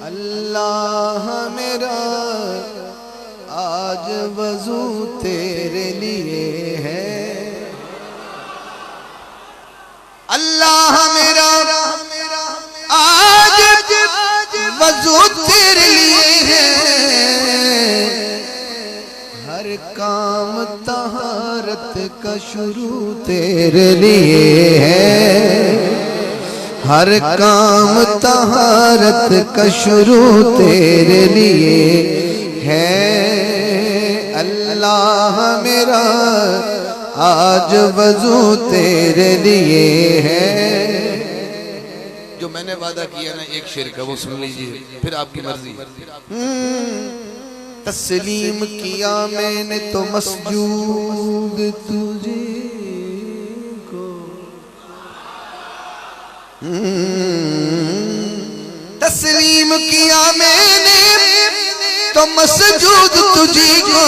अल्लाह मेरा आज वजू तेरे लिए है। अल्लाह मेरा आज वजू तेरे लिए है। हर काम तहारत का शुरू तेरे लिए है। हर काम तहारत का शुरू तेरे लिए है। अल्लाह मेरा आज वजू तेरे लिए है। जो मैंने वादा किया ना एक शेर का वो सुन लीजिए, फिर आपकी मर्जी। तस्लीम किया मैंने तो मसजूद तुझे को। तस्लीम किया मैंने तो मसजूद तुझे को।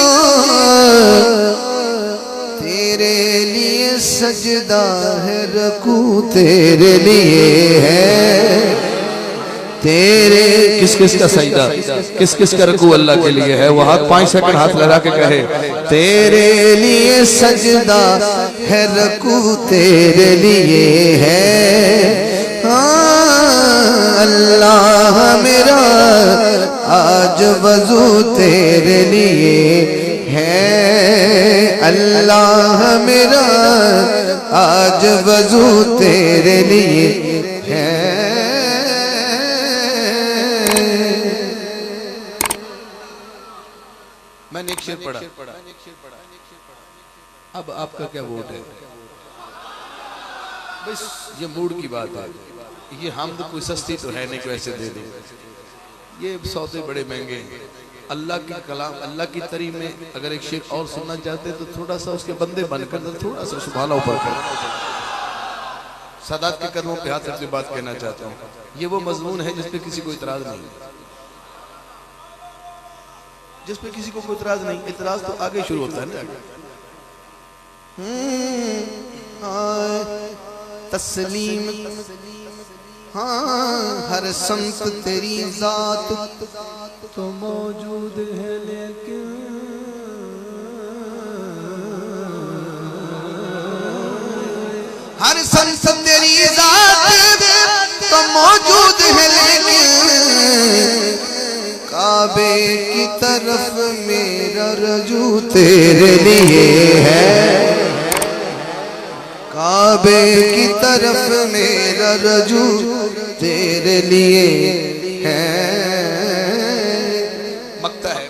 तेरे लिए सजदा है रकू तेरे लिए है। तेरे किस किस का सजदा, किस किस का रुकू अल्लाह के लिए है। वो हाथ 5 सेकंड हाथ लगा के कहे तेरे लिए सजदा है रकू तेरे लिए है। अल्लाह मेरा आज वजू तेरे लिए है। अल्लाह मेरा आज वजू तेरे लिए है। मैंने एक शेर पढ़ा। अब आपका क्या वोट है? बस ये मूड की बात है। ये हम तो कोई सस्ती तो है नहीं कि वैसे दे दें। ये सौदे बड़े महंगे हैं। अल्लाह की कलाम, अल्लाह की तरी में अगर एक शेर और सुनना चाहते तो थोड़ा सा उसके बंदे बनकर तो थोड़ा सा सुभान ऊपर कर। सादात के कदमों पे हाथ रखते बात कहना चाहता हूँ। ये वो मजमून है जिसपे किसी को इतराज नहीं, जिसपे किसी को कोई इतराज नहीं। इतराज तो आगे शुरू होता है ना। तस्लीम हाँ हर संत तेरी जात तो मौजूद है, लेकिन हर संत तेरी जात तो मौजूद है, लेकिन काबे की तरफ मेरा रजू तेरे लिए है। काबे की तरफ मेरा रजू तेरे लिए है। मक्ता है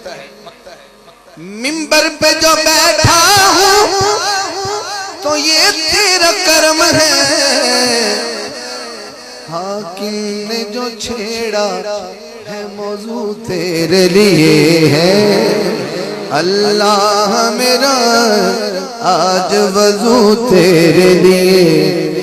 मिंबर पे जो बैठा हूँ तो ये तेरा कर्म है। हाकिम ने जो छेड़ा है मौजू तेरे लिए है। अल्लाह मेरा आज वजू तेरे लिए